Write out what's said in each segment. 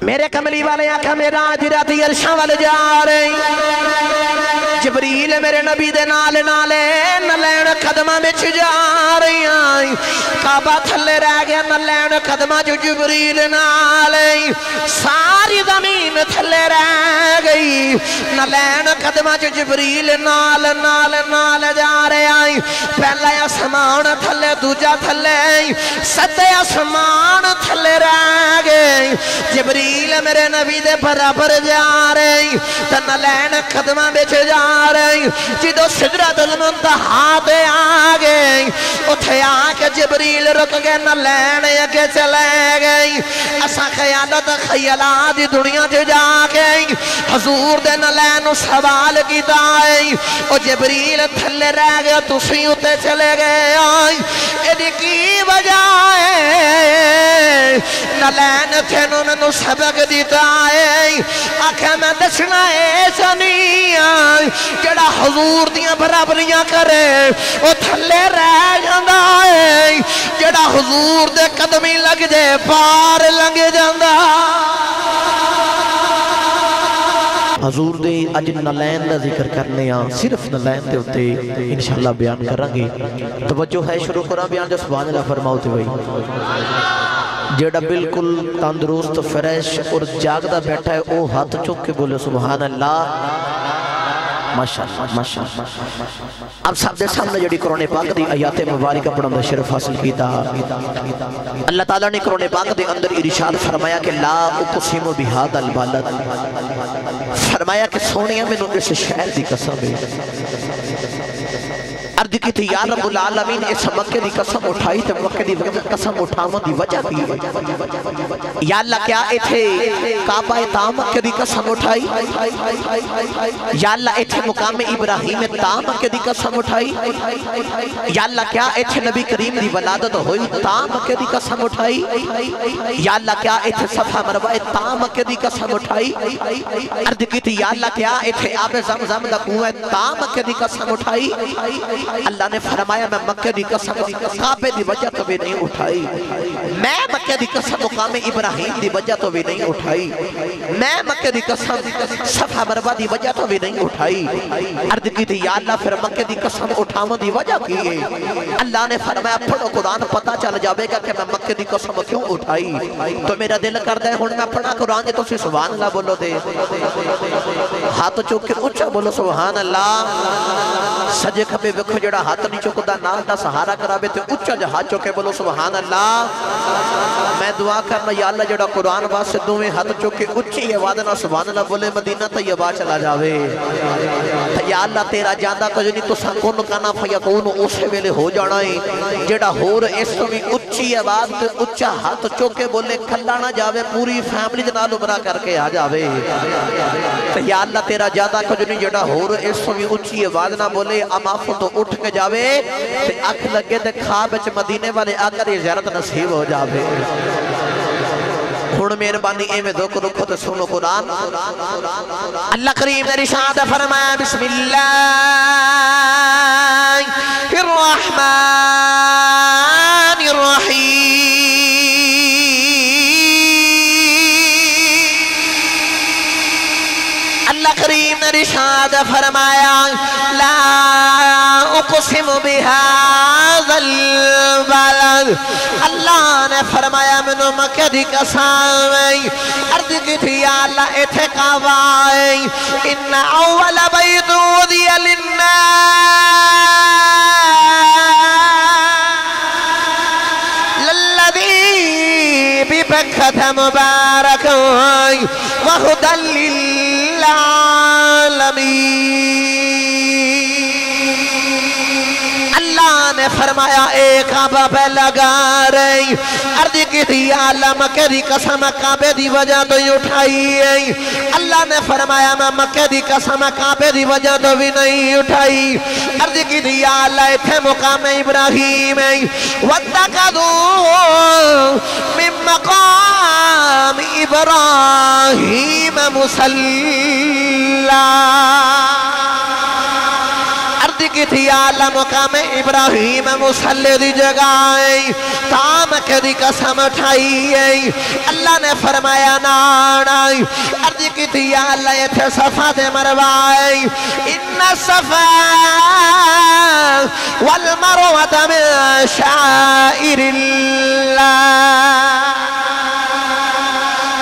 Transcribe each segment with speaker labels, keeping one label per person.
Speaker 1: میرے کملی والے آقا میرا جراتی عرشاں وال جا رہے جبریل میرے نبی دے نال نالے نلین قدمہ میں جا رہی آئی کعبہ تھلے رہ گیا نلین قدمہ جو جبریل نالے ساری زمین تھلے رہ گئی نلین قدمہ جو جبریل نال نال نال جا رہے آئی پہلا اسمان تھلے دوجا تھلے ستے اسمان تھلے رہ گئی جبریل میرے نبی دے برابر جا رہے نلین قدمہ میں جا رہی جدو سدرۃ المنتہا دے آگئی اتھے آکے جبریل رک گئے نہ لینے اگے چلے گئی اسا خیالت خیالات دنیا جو جا گئی حضور دے نہ لینو سوال کی دائی او جبریل تھلے رہ گیا تسی اتے چلے گئے آئی ایدی کی وجہ ہے نہ لین تھینوں نے سبق دیتا ہے آنکھیں میں دچنا ایسا نہیں آئی جڑا حضور دیاں برابریاں کرے وہ تھلے رہ جاندہ ہے جڑا حضور دے قدمی لگ جے پار لنگ جاندہ حضور دے اج نلین دا ذکر کرنے آن صرف نلین دے ہوتے انشاءاللہ بیان کرانگے توجہ ہے شروع کرا بیان جو سبحان اللہ فرماؤتے ہوئی جیڑا بالکل تندرست فریش اور جاگدہ بیٹھا ہے او ہاتھ چوک کے بولے سبحان اللہ ماشاءاللہ ماشاءاللہ اب صاحب دے سامنے جڑی قرآن پاک دی آیات مبارکہ پڑھن دا شرف حاصل کیتا اللہ تعالیٰ نے قرآن پاک دے اندر ارشاد فرمایا کہ لا اقسم بہذا البلد فرمایا کہ سونیا میں اس شہر دی قسم ہے عرض کی تھی یا رب العالمین اس مکہ دی قسم اٹھائی تے مکہ دی قسم اٹھاون دی وجہ تھی یا اللہ کیا ایتھے کعبہ تا مکہ دی قسم اٹھائی یا اللہ ایتھے مقام ابراہیم تا مکہ دی قسم اٹھائی یا اللہ کیا ایتھے نبی کریم دی ولادت ہوئی تا مکہ دی قسم اٹھائی یا اللہ کیا ایتھے صفحہ مروہ تا مکہ دی قسم اٹھائی عرض کی تھی یا اللہ کیا ایتھے آب زمزم دا کنویں تا مکہ دی قسم اٹھائی اللہ نے فرمایا میں مکہ دی قسم کعبے دی وجہ تو بھی نہیں اٹھائی میں مکہ دی قسم مقام ابراہیم دی وجہ تو بھی نہیں اٹھائی میں مکہ دی قسم صفحہ مروہ دی وجہ تو بھی نہیں اٹھائی عرض کی تھی یا اللہ پھر مکہ دی قسم اٹھاون دی وجہ کی ہے اللہ نے فرمایا پڑھو قرآن پتہ چل جاوے گا کہ میں مکہ دی قسم کیوں اٹھائی تو میرا دل کر دے ہوں میں پڑھا قرآن تو سی سبحان اللہ بولو دے ہاتھ چوک کے اچھا بولو سبحان اللہ سجے کھبے وکھو جڑا ہاتھ نہیں چکو دا نال دا سہارا کرابے تے اچھا جا ہاتھ چوکے بولو سبحان اللہ میں دعا کرنا یا اللہ جڑا قرآن باز سے دویں ہاتھ چوکے اچھی عوادنا سبحان اللہ بولے مدینہ طیبہ چلا جاوے یا اللہ تیرا جاندہ کو جنی تو سکون کانا فیقون اسے ویلے ہو جانا ہے جڑا ہور اس تو بھی اچھی عواد تے اچھا ہاتھ چوکے بولے کھلا نہ جاوے پوری فیملی جنال عمرہ کر کے آ جاوے یا اللہ تیرا جاندہ کو جنی جڑا ہور اس تو بھی اچھی عواد نہ بولے امافو تو اٹھ کے جاوے تے اکھ لگے تے خواب چ مدینے والے آکر یہ زیارت نصیب ہو جاوے ہن مہربانی ایویں دو رکھو تے سنو قرآن اللہ کریم نے ارشاد فرمایا بسم اللہ الرحمن الرحیم اللہ کریم نے ارشاد فرمایا لا اقسم بهذا البلد اللہ نے فرمایا منو مکہ دی قسم عرض کی تھی یا اللہ ایتھے کعبہ ان اول بیت وضع للناس للذی ببکھة مبارک وہدى اللہ نے فرمایا ایک کعبہ پہ لگا رہی عرض کی تھی یا اللہ مکہ دی قسم کعبے دی وجہ تو ہی اٹھائی اللہ نے فرمایا میں مکہ دی قسم کعبے دی وجہ تو بھی نہیں اٹھائی عرض کی تھی یا اللہ اتھے مقام ابراہیم وَاتَّخَذُوا مِن مَقَامِ ابراہیم مصلی کی تھی آلہ مقام ابراہیم مسلح دی جگہ تام کدی قسم اٹھائی اللہ نے فرمایا نانا عرض کی تھی آلہ یہ تھے صفا دے مروائی ان صفا والمروت من شائر اللہ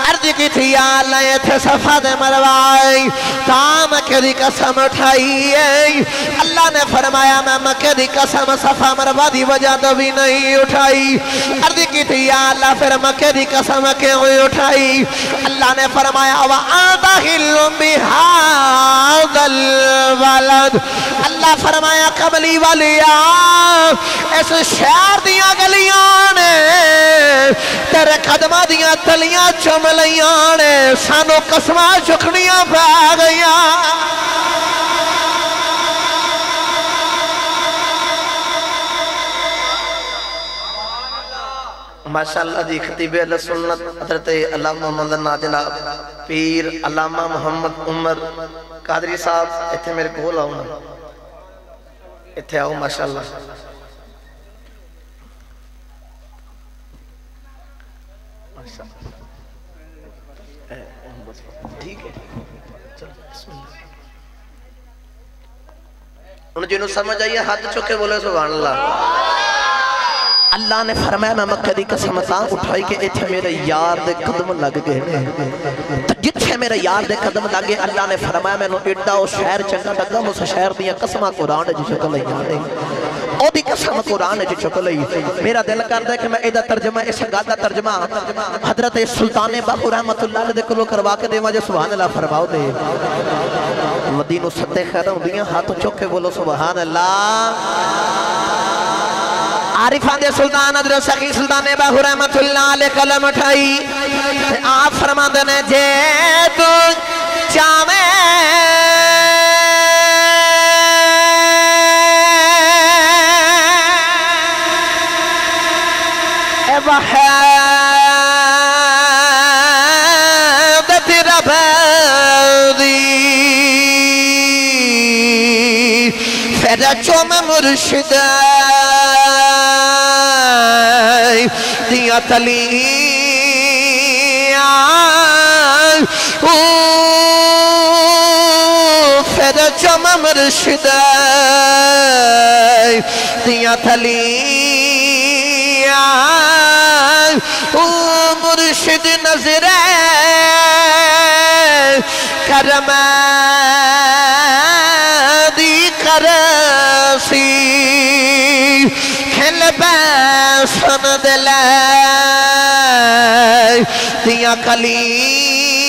Speaker 1: عرض کی تھی آلہ یہ تھے صفا دے مروائی تا مکہ دی قسم اٹھائی اللہ نے فرمایا میں مکہ دی قسم صفا مروا دی وجہ تو بھی نہیں اٹھائی عرض کی تھی آلہ پھر مکہ دی قسم کیوں اٹھائی اللہ نے فرمایا وَأَنْتَ حِلٌّ بِهَذَا الْبَلَدِ اللہ فرمایا قبلی والیا اس شہر دیاں گلیاں نے تیرے قدمہ دیاں تلیاں چملیاں نے سانو قسمہ چکھنیاں پہ گیاں ماشاءاللہ جی خطیب اہل سنت حضرت علامہ محمد ناجناب پیر علامہ محمد عمر قادری صاحب اتھے میرے کول آؤ نا اتھے آؤ ماشاءاللہ ٹھیک ہے چلو بسم اللہ انہوں جنہوں سمجھ آئیے ہاتھ چکے بولے سبحان اللہ اللہ نے فرمایا میں مکہ دی قسم اٹھائی کہ ایتھے میرے یار دے قدم لگ گئے جتھے میرے یار دے قدم لگے اللہ نے فرمایا میں نو ایڈا او شہر چنگا لگا اس شہر دیا قسمہ قرآن جی چکل لئی او دی قسم قرآن جی چکل لئی میرا دل کر دے کہ میں ایدہ ترجمہ اس گادہ ترجمہ حضرت سلطان باہو رحمت اللہ علیہ دے کلو کروا کے دے مجھے سبحان اللہ فرماؤ دے مدینہ صدے خیرہ دیاں ہاتھوں چکے بولو سبحان اللہ عارفان دے سلطان حضرت سخی سلطان باہو رحمت اللہ علیہ قلم اٹھائی آپ فرما دینے جے تو چاہویں اے وحیدت ربادی فرچو میں مرشد دیا تلیاں پھر چم مرشد دیا تلیاں مرشد نظر کرم دی کرسی کھل بیسن دلے دیا کلیاں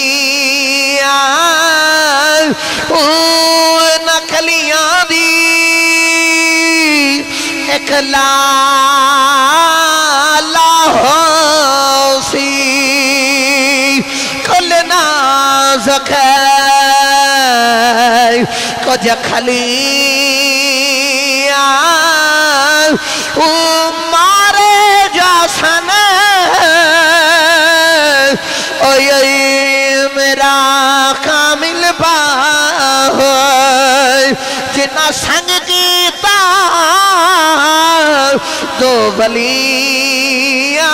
Speaker 1: نکلیاں دی ایک لالا ہو سی کل نازک کچھ کھلیاں مارے جاسن اوئی میرا کامل باہ جنا سنگ کیتا دو ولیاں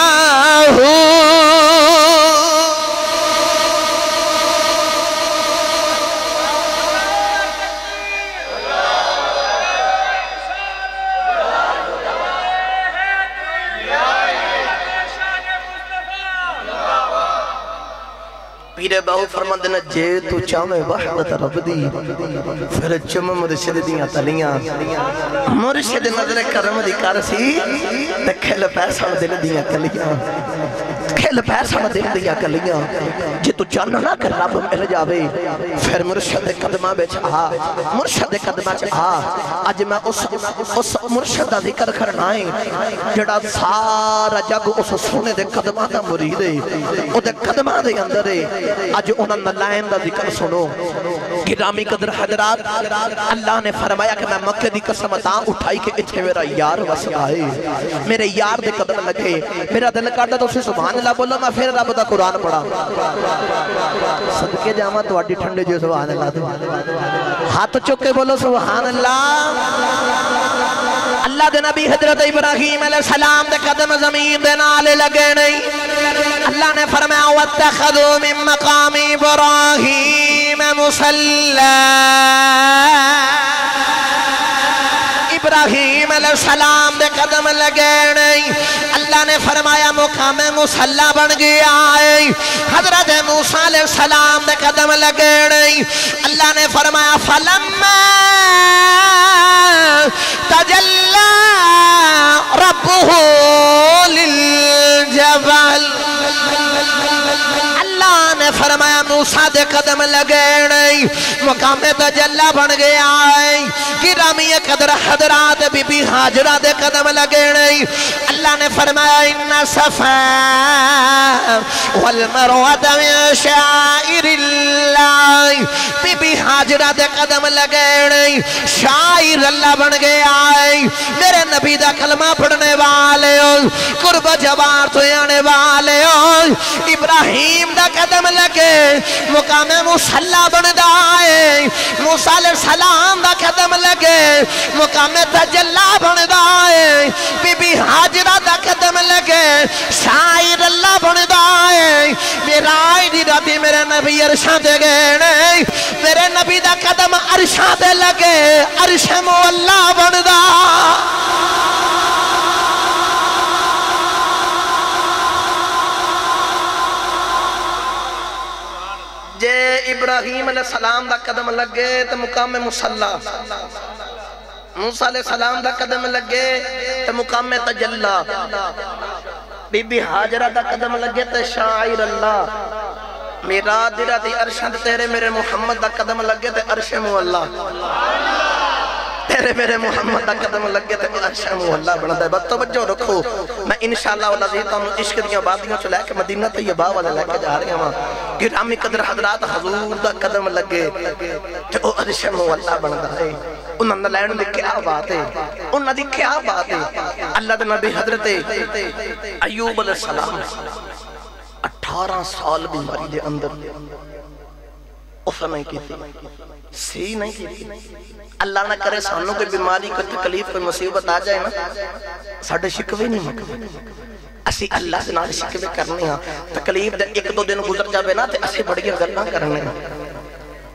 Speaker 1: پیرے باہو فرماندے نا جے تو چاہویں وحدت رب دی پھر چم مرشد دیاں تلیاں مرشد نظر کرم دی کرسی کھل پیسہ دل دیاں کلیاں کھل پیسہ دل دیاں کلیاں جے تو چاہنا نہ کر رب مل جاوے پھر مرشد قدمہ بیچ آ مرشد قدمہ چ آ آج میں اس مرشد ذکر کرنائیں جڑا سارا جگ اس سونے دے قدمہ دا مرید ہے او دے قدمہ دے اندر ہے آج انہاں نلائن دا ذکر سنو گرامی قدر حضرات اللہ نے فرمایا کہ میں مکہ دی قسم اٹھائی کہ اتھے میرا یار وس آئے میرے یار دے قدم لگے میرا دل کرتا تو اسے سبحان اللہ بولا میں پھر رب دا قرآن پڑھا صدقے جاواں تواڈی ٹھنڈے جو سبحان اللہ تو ہاتھ چک کے بولو سبحان اللہ اللہ دے نبی حضرت ابراہیم علیہ السلام دے قدم زمین دے نالے لگے نہیں اللہ نے فرمایا وَاتَّخَذُوا مِن مَقَامِ إِبْرَاهِيمَ مُصَلًّى ابراہیم علیہ السلام دے قدم لگے نہیں اللہ نے فرمایا مقام مصلی بن گیا ہے حضرت موسیٰ علیہ السلام دے قدم لگے نہیں اللہ نے فرمایا فَلَمَّا تَجَلَّى رَبُّهُ لِلْجَبَلِ اللہ نے فرمایا موسیٰ دے قدم لگے نہیں مقام تجلی بن گیا ہے گرامی قدر حضرات بی بی حاجرہ دے قدم لگے نہیں اللہ نے فرمایا ان صفا والمروہ من شعائر اللہ بی بی حاجرہ دے قدم لگے نہیں شاعر اللہ بن گیا ہے میرے نبی دا کلمہ پڑھنے والے ہو قرب جوار تو آنے والے ہو ابراہیم دا قدم لگے مقام مصلی بن دائے موسیٰ علیہ السلام دا قدم لگے مقام تجلی بن دائے بی بی حاجرہ دا قدم لگے شاعر اللہ بن دائے میرا آئی راتی میرے نبی عرشاں دے گئے میرے نبی دا قدم عرشاں دے لگے عرش مولا بن دائے جے ابراہیم علیہ السلام دا قدم لگے تو مقام مصلی موسیٰ علیہ السلام دا قدم لگے تو مقام تجلی بی بی حاجرہ دا قدم لگے تو شاعر اللہ میرا دیرہ دی عرشان تیرے میرے محمد دا قدم لگے تو عرش مولا تیرے میرے محمد دا قدم لگے تے عرش مولا بنا دے بات توجہ رکھو میں انشاءاللہ والعزیز ہم عشق دیاں بادیاں چلے کے مدینہ طیبہ والے لے کے جا رہے ہیں گرامی قدر حضرات حضور دا قدم لگے تے او عرش مولا بنا دے انہاں نے لین دی کیا بات ہے انہاں دی کیا بات ہے اللہ دے نبی حضرت ایوب علیہ السلام 18 سال بیماری دے اندر افر نہیں کی تھی سی نہیں کی تھی اللہ نہ کرے سانوں کوئی بیماری کوئی تکلیف کوئی مصیبت آ جائے نا ساڑھے شکوے نہیں مکوے اسی اللہ سے نال شکوے کرنے ہاں تکلیف دے ایک دو دن گزر جاوے نا تے اسی بڑی گلنا کرنے ہاں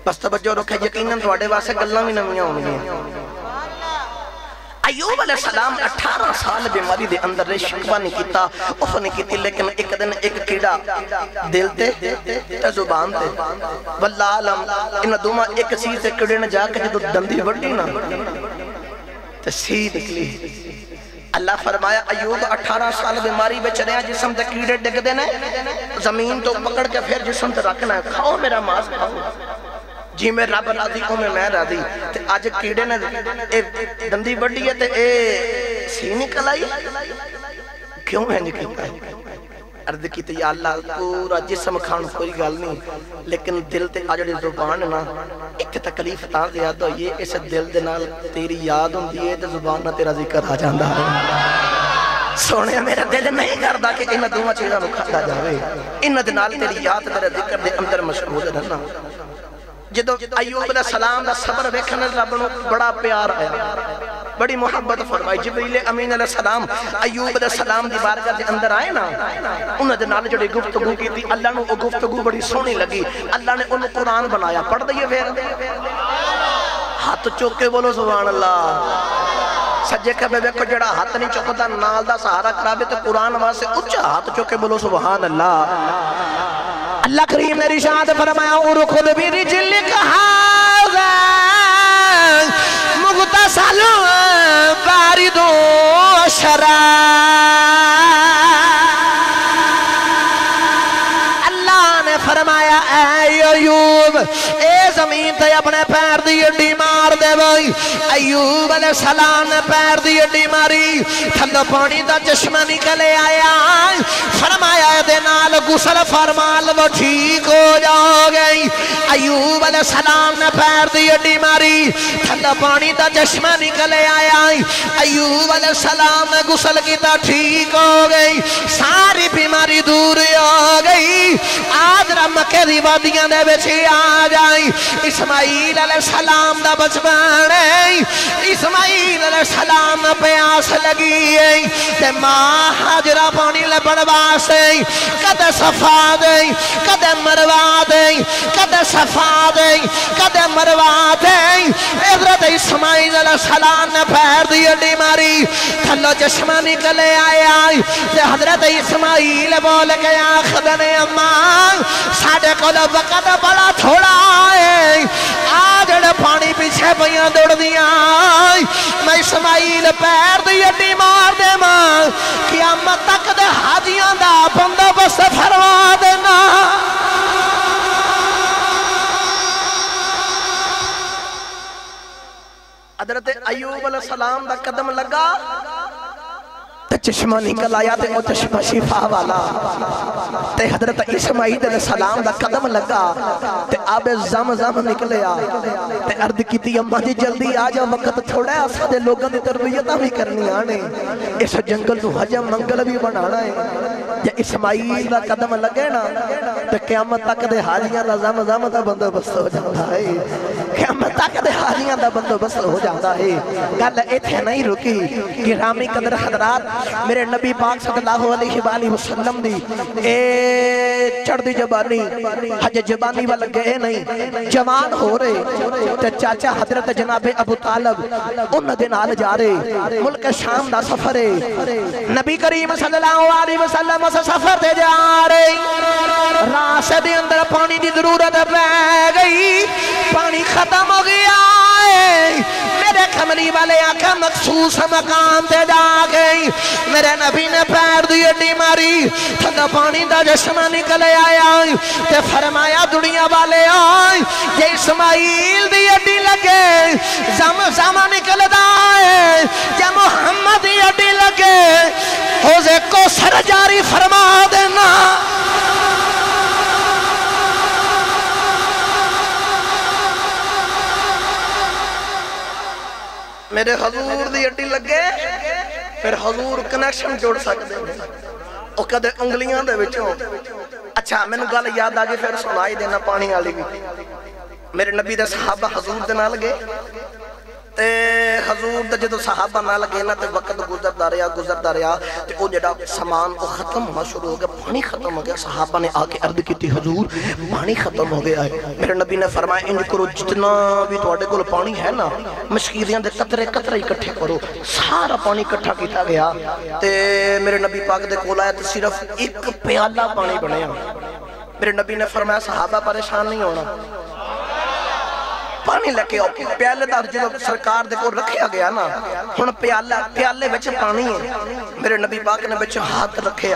Speaker 1: بس توجہ رکھے یقیناً تواڈے واسطے گلاں وی نویاں ہونگیاں ایوب علیہ السلام 18 سال بیماری دے اندر رہ شکوہ نہیں کیتا اوف نہیں کیتی لیکن ایک دن ایک کیڑا دل تے تے زبان تے واللہ عالم ان دوما ایک چیز تے کیڑے نے جا کے جدو دندی وڈی نا تے سی نکلی اللہ فرمایا ایوب 18 سال بیماری بچ رہے ہیں جسم تے کیڑے ڈگ دینے زمین تو پکڑ کے پھر جسم تے رکھنا ہے کھاؤ میرا ماس کھاؤ جی میں رب راضی ہوں میں راضی تے آج کیڑے نے دندی بڑی ہے تے اے سی نکل آئی کیوں ہے نکل آئی عرض کی تے یا اللہ پورا جسم کھان کوئی گل نہیں لیکن دل تے آجڑی زبان نا ایک تکلیف تاں زیادہ ہوئی ہے اس دل دے نال تیری یاد ہوں دیئے تے زبان نا تیرا ذکر آ جاندہ ہے سونے میرا دل نہیں کردا کہ انہ دوما چیزاں مکھاتا جاوے انہ دنال تیری یاد تیرا ذکر دے اندر مشغول رہنا جدو ایوب علیہ السلام دا صبر ویکھنے رب نو بڑا پیار آیا بڑی محبت فرمائی جبریل امین علیہ السلام ایوب علیہ السلام دی بارگاہ دے اندر آئے نا انہاں دے نال جڑی گفتگو کی تھی اللہ نے وہ گفتگو بڑی سونی لگی اللہ نے انہوں قرآن بنایا پڑھ دئیے پھر ہاتھ چوک کے بولو سبحان اللہ سجے کبے ویکھو جڑا ہاتھ نہیں چکتا نال دا سہارا کرابے تو قرآن واسے اچھا ہاتھ چوک کے بولو سبحان اللہ اللہ کریم نے رشاد فرمایا ارخد بھی رجلک ہاذا مغتسل بارد و شراب اللہ نے فرمایا اے ایوب اے زمین تے اپنے پیر دی اڈی مار دے بھائی ایوب علیہ السلام نے پیر دی اڈی ماری تھلو پانی دا چشمہ نکلے آیا فرمایا دے نال غسل فرمال وہ ٹھیک ہو جاؤ گئی ایوب علیہ السلام نے پیر دی اڈی ماری ٹھنڈا پانی دا چشمہ نکلے آیا ایوب علیہ السلام نے غسل کیتا ٹھیک ہو گئی ساری بیماری دور ہو گئی آج مکے دی وادیاں دے بچے آ جائیں اسماعیل علیہ السلام دا بچپن اسماعیل علیہ السلام پیاس لگی تے ماں حاجرہ پانی لبن واسطے کدے صفا دیں کدے مروا دیں کدے صفا دیں کدے مروا دیں حضرت اسماعیل علیہ السلام نے پیر دی اڈی ماری تھلو چشمہ نکلے آیا تے حضرت اسماعیل بول کے آخدنے اماں ساڑھے کو وقت بڑا تھوڑا ہے آجڑ پانی پیچھے پیاں دوڑ دیا میں اسماعیل پیر دی اڈی مار دے ماں قیامت تک دے حاجیاں دا بندہ بس فرما دینا حضرت ایوب علیہ السلام دا قدم لگا تے چشمہ نکل آیا تے وہ چشمہ شفا والا تے حضرت اسماعیل علیہ السلام دا قدم لگا تے آب زمزم نکلے تے عرض کیتی اماں جی جلدی آجا وقت تھوڑا ہے اسا دے لوگوں دی تربیتاں بھی کرنی آنے اس جنگل نو حجم منگل بھی بنانا ہے جے اسماعیل دا قدم لگے نا تے قیامت تک دے حاجیاں دا زمزم دا بندوبست ہو جاتا ہے قیامت تک دے حاجیاں دا بندوبست ہو جاتا ہے گل ایتھے نہیں رکی گرامی قدر حضرات میرے نبی پاک صلی اللہ علیہ وآلہ وسلم دی اے چڑھ دی جبانی حج جبانی والا گئے نہیں جوان ہو رہے تے چاچا حضرت جناب ابو طالب ان دن آل جا رہے ملک شام دا سفر ہے نبی کریم صلی اللہ علیہ وسلم سے سفر دے جا رہے راستے دے اندر پانی دی ضرورت پہ گئی پانی ختم ہو گیا میرے کملی والے آقا مخصوص مقام تے جا گئی میرے نبی نے پیر دی اڈی ماری ٹھنڈا پانی دا چشمہ نکلے آیا تے فرمایا دنیا والے آئے یہ اسماعیل دی اڈی لگے زم نکل دائے یا محمد دی اڈی لگے حوضے کو سر جاری فرما دینا میرے حضور دی اڈی لگے پھر حضور کنیکشن جوڑ سکتے ہیں او کدے انگلیاں دے وچوں اچھا میں نے گل یاد آگے پھر سنائی دینا پانی آلی بھی میرے نبی دے صحابہ حضور دے نہ لگے تے حضور دے جدو صحابہ نہ لگے نا تے وقت گزردا رہا تے او جڑا سامان او ختم ہوا شروع ہو گیا پانی ختم ہو گیا صحابہ نے آ کے عرض کیتی حضور پانی ختم ہو گیا ہے میرے نبی نے فرمایا انج کرو جتنا بھی تواڈے کول پانی ہے نا مشکیریاں دے قطرے اکٹھے کرو سارا پانی اکٹھا کیتا گیا تے میرے نبی پاک دے کول آیا تے صرف ایک پیالہ پانی بنیا میرے نبی نے فرمایا صحابہ پریشان نہیں ہونا پانی لکے ہو پیالے دار جو سرکار دے کو رکھیا گیا نا ہن پیالے وچ پانی ہے میرے نبی پاک نے وچ ہاتھ رکھے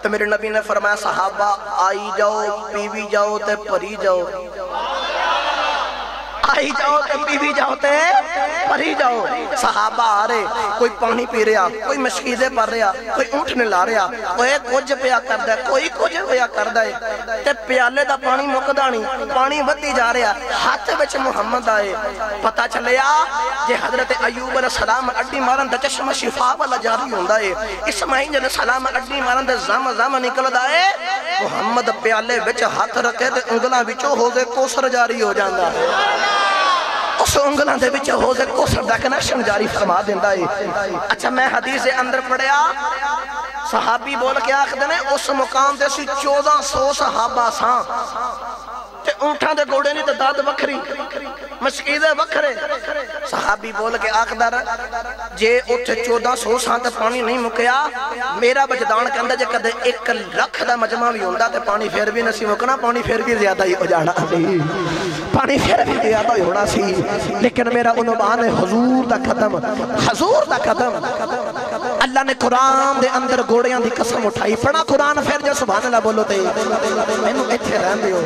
Speaker 1: تو میرے نبی نے فرمایا صحابہ آئی جاؤ پیوی جاؤ تے پری جاؤ آئی جاؤ تے پیوی جاؤ تے پری جاؤ صحابہ آ رہے کوئی پانی پی رہا کوئی مشکیزے پڑھ رہا کوئی اونٹ نلا رہا کوئی کچھ پیا کردہ ہے کوئی کچھ پیا کردہ ہے تے پیالے دا پانی مقدانی پانی بدی جا رہا ہاتھ بچ محمد آئے پتہ چلے جے حضرت ایوب علیہ السلام اڈی مارن دا چشمہ شفا والا جاری ہوندہ ہے اسماعیل علیہ السلام اڈی مارن دا زم نکل دائے محمد پیالے بچ ہاتھ رکھے تے انگلاں بچو حوضے کوثر جاری ہو جاندہ ہے اس انگلان دے بچے حوضے کوثر دا کنیکشن جاری فرما دیندہ ہے اچھا میں حدیث اندر پڑھیا صحابی بول کے آخدنے اس مقام دے سی 1400 صحابہ ساں تے اونٹھاں دے گوڑے نہیں تے داد وکھری مشکیدے وکھرے صحابی بول کے آخدر جے اٹھے 1400 ساں تے پانی نہیں مکیا میرا بجدان کہندہ جے کدے 1 لکھ دا مجمع بھی ہوندہ تے پانی پھر بھی نسی مکنا پانی پھر بھی زیادہ ہی ہو جانا پانی پھر بھی زیادہ ہی ہونا سی لیکن میرا عنوان ہے حضور دا قدم اللہ نے قرآن دے اندر گوڑیاں دی قسم اٹھائی پڑھا قرآن پھر جو سبحان اللہ بولو تے میں نو ایتھے رہن دیو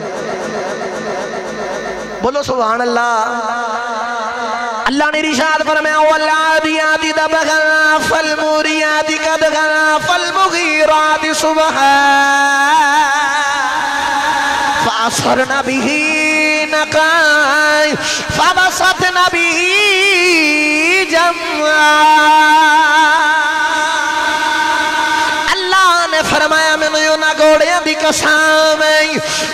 Speaker 1: بولو سبحان اللہ اللہ نے رشاد فرمایا والعادیات ضبحا فالموریات قدحا فالمغیرات صبحا فأثرن به نقعا فبسطن به جمعا اللہ نے فرمایا میں نے نہ گھوڑیاں دی قسم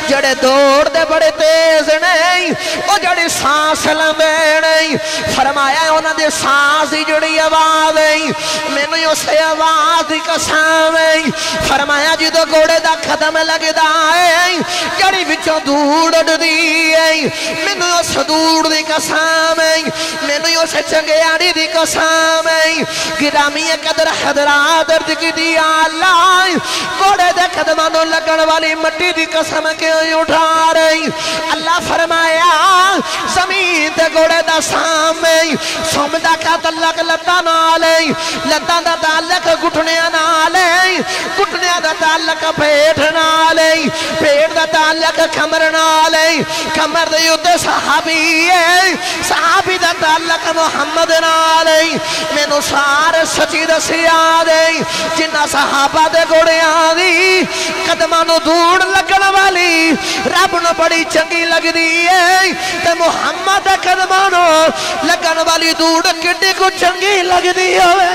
Speaker 1: جڑے دوڑ دے بڑے تیز نہیں وہ جڑے سانس لمبے نہیں فرمایا انہاں دے سانس دی جڑی آواز نہیں میں نے اسے آواز دی قسم فرمایا جدو گھوڑے دا قدم لگدا ہے جڑی وچوں دھوڑ اڈدی ہے میں نے اس دھوڑ دی قسم میں نے اس چنگیاڑی دی قسم گرامی قدر حضرات درد کی دی اللہ گھوڑے دے قدمانوں لگن والی مٹی دی قسم کیوں اٹھا رہی اللہ فرمایا زمین تے گھوڑے دا سامنے سومدہ کا تعلق لتا نالے لتا دا تعلق گھٹنیا نالے گھٹنیا دا تعلق پیٹ نالے پیٹ دا تعلق کمر نالے کمر دے یوتے صحابی ہے صحابی دا تعلق محمد نالے میں نو سارے سچی دسی آدے جنہ صحابہ دے گھوڑے آدھی قدمانو دھوڑ لگن والی رب نو بڑی چنگی لگ دی ہے تے محمد قدمانو لگن والی دھوڑ کڈی کو چنگی لگ دی ہوئے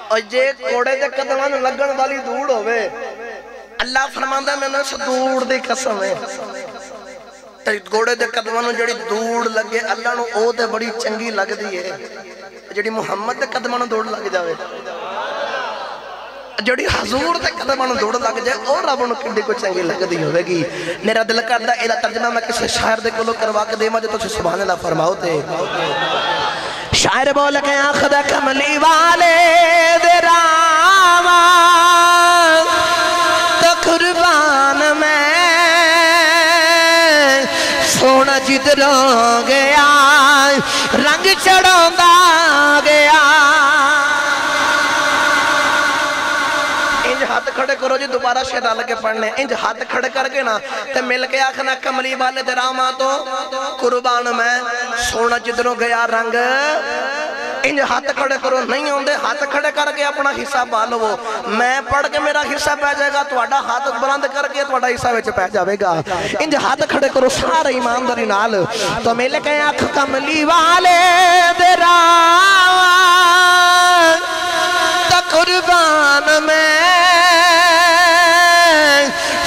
Speaker 1: اور جے کوڑے دے قدمانو لگن والی دھوڑ ہوئے اللہ فرماندہ میں نے اس دھوڑ دی قسم ہے گھوڑے دے قدمانوں جڑی دوڑ لگے اللہ نو او دے بڑی چنگی لگ دی ہے جڑی محمد دے قدمانوں دوڑ لگ جاوے جڑی حضور دے قدمانوں دوڑ لگ جائے اور رب نو کڈی کو چنگی لگ دی ہوئے گی میرا دل کردا اے دا ترجمہ میں کسی شاعر دے کولو کروا کے دے جو تو سبحان اللہ فرماؤ تے شاعر بول کے آنکھ دا کملی والے دے راما تو قربان میں سونا جدروں گیا رنگ چڑھوں دا گیا انج ہاتھ کھڑے کرو جی دوبارہ شہدہ لگے پڑھنے انج ہاتھ کھڑے کر کے نا تے مل کے آخنا کملی والے دراما تو قربان میں سونا جدروں گیا رنگ انج ہاتھ کھڑے کرو نہیں ہوندے ہاتھ کھڑے کر کے اپنا حصہ بالو میں پڑھ کے میرا حصہ پہ جائے گا تو اڈا ہاتھ بلند کر کے تو اڈا حصہ ویچے پہ جاوے گا انج ہاتھ کھڑے کرو سارے ایمانداری نال تو ملے کہیں آنکھ کملی والے دراوان تا قربان میں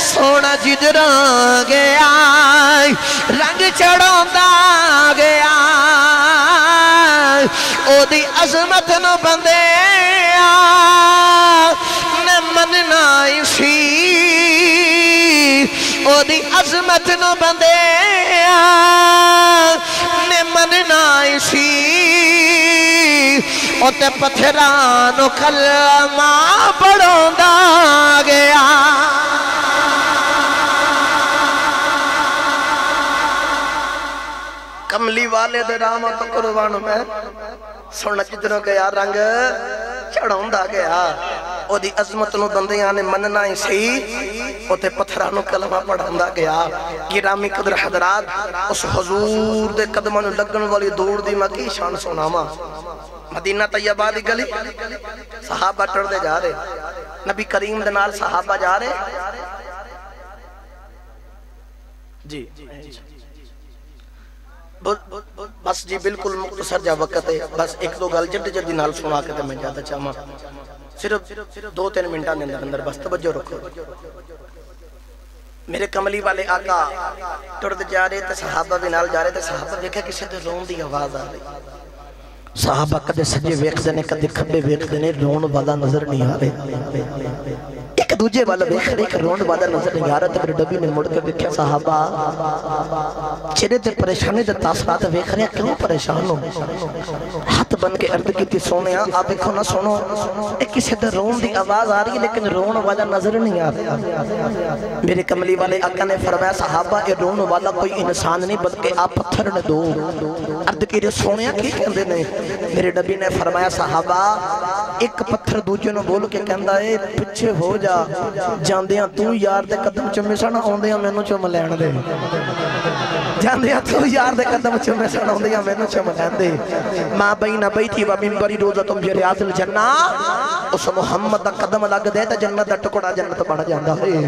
Speaker 1: سونا جدروں گیا رنگ چڑھوں دا گیا او دی عظمت نو بندے نے مننا سی او دی عظمت نو بندے نے مننا سی او تے پتھرانو کلمہ پڑھوں دا گیا کملی والے دے راما تو قربان میں سونا جدروں گیا رنگ چڑھوں دا گیا او دی عظمت نو بندیاں نے مننا ہی سی او تے پتھرانو کلمہ پڑھوں دا گیا گرامی قدر حضرات اس حضور دے قدمانو لگن والی دوڑ دی میں کی شان سناما مدینہ طیبہ دی گلی صحابہ ٹر دے جا رہے نبی کریم دے نال صحابہ جا رہے جی بس جی بالکل مختصر جا وقت ہے بس ایک دو گل جلدی جلدی نال سنا کے تے میں جاتا چاہما صرف 2-3 منٹاں دے اندر بس توجہ رکھو میرے کملی والے آقا ٹرد جا رہے تے صحابہ بھی نال جا رہے تے صحابہ دیکھا کسی دے رون دی آواز آ رہی صحابہ کدے سجے ویکھ دینے کدے کھبے ویکھ دینے رون والا نظر نہیں آ رہے ایک دوجے والا ویکھ رہے کہ رون والا نظر نہیں آ رہا تے میرے ڈبی نے مڑ کے دیکھا صحابہ چہرے تے پریشانی تے تاثرات ویکھ رہے کیوں پریشان ہو ہاتھ بن کے عرض کی تھی سونے آپ دیکھو نہ سنو ایک کسی تے رون دی آواز آ رہی ہے لیکن رون والا نظر نہیں آ رہا میرے کملی والے آقا نے فرمایا صحابہ اے رون والا کوئی انسان نہیں بلکہ آپ پتھر نے دو عرض کی سونے کی کہندے نہیں میرے نبی نے فرمایا صحابہ ایک پتھر دوجے نو بول کے کہندا ہے پیچھے ہو جا جاندیاں تو یار دے قدم چومے سن آوندیاں مینوں چوم لین دے جاندیاں تو یار دے قدم چومے سن آوندیاں مینوں چوم لین دے ماں بین بیٹھی و منبری روزۃ من ریاض الجنہ اس محمد دا قدم لگ دے تے جنت دا ٹکڑا جنت بن جاندا ہے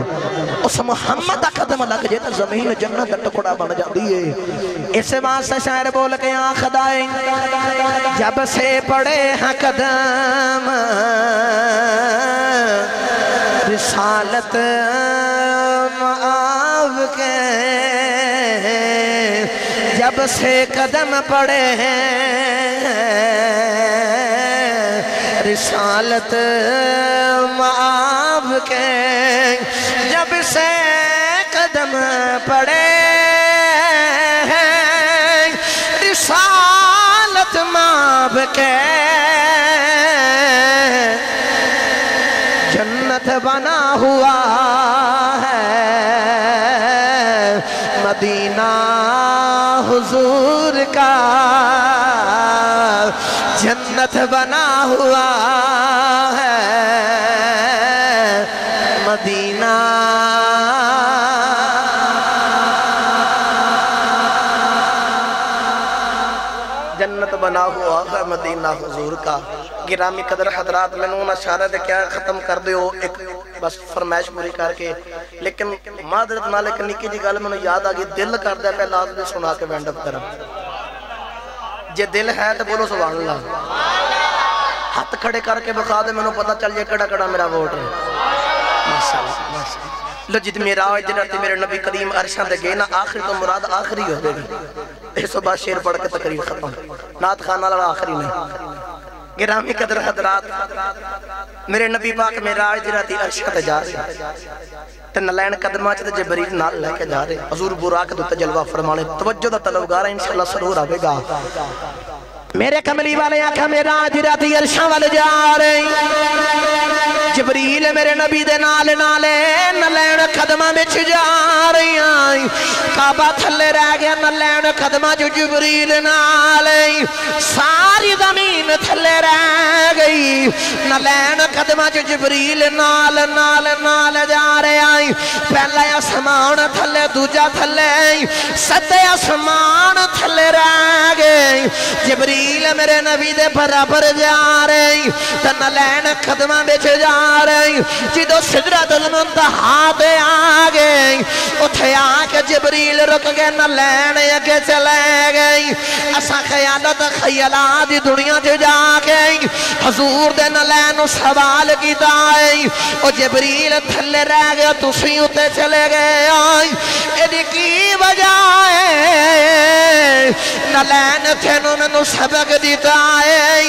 Speaker 1: اس محمد دا قدم لگ جے تے زمین جنت دا ٹکڑا بن جاندی ہے اس واسطے شاعر بول کے آکھدا ہے جب سے پڑے ہیں قدم رسالت معاف کے جب سے قدم پڑے ہیں رسالت معاف کے جب سے قدم پڑے ہیں رسالت معاف کے جنت بنا ہوا ہے مدینہ حضور کا جنت بنا ہوا ہے مدینہ جنت بنا ہوا ہے مدینہ حضور کا گرامی قدر حضرات میں نے اشارہ دے کیا ختم کر دیو ایک بس فرمائش پوری کر کے لیکن معذرت مالک نکی جی گل میں یاد آگئی دل کر دے پہ لازمی سنا کے وینڈ اپ کرم جے دل ہے تو بولو سبحان اللہ ہاتھ کھڑے کر کے بخا دے میں نے پتہ چل جائے کڑا کڑا میرا ووٹ ہے ماشاءاللہ لو جد میرا جنرتی میرے نبی کریم عرشان دے گئے نا آخری تو مراد آخری ہو گئے اس صبح شیر پڑھ کے تقریب ختم نات خانہ لڑا آخری نہیں گرامی قدر حضرات میرے نبی پاک میرا جنرتی عرشان دے جا رہے تے نلین قدمہ چاہتے جبریل نال لے کے جا رہے حضور براک دو تجلوہ فرمانے توجہ دا طلبگارہ انشاءاللہ سرور آوے گا میرے کملی والے آنکھا میرا جراتی عرشان والے جا رہے جبریل میرے نبی دے نالے نلین قدمہ بچ جا رہی آئی کعبہ تھلے رہ گیا نلین قدمہ جو جبریل نالے ساری زمین تھلے رہ گئی نلین قدمہ جو جبریل نال جا رہے آئی پہلے اسمان تھلے دوجہ تھلے ستے اسمان تھلے رہ گئی جبریل میرے نبی دے برابر جا رہی نلین قدمہ بچ جا رہی جدو سدرۃ المنتہا دے آگئی اتھے آکے جبریل رک گئے نلین یکے چلے گئی ایسا خیالت خیالات دنیا جو جا گئی حضور دے نلین سوال کی دائی او جبریل تھلے رہ گئے تسی اتے چلے گئے آئی ایدی کی وجہ ہے نلین تھینوں میں سبق دیتا ہے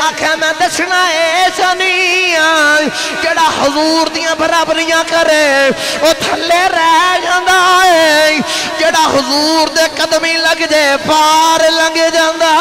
Speaker 1: آنکھیں میں دسنا ایسا نہیں آئی جڑا حضور دیاں برابریاں کرے وہ تھلے رہ جاندہ ہے جڑا حضور دے قدمی لگ جے پار لنگ جاندہ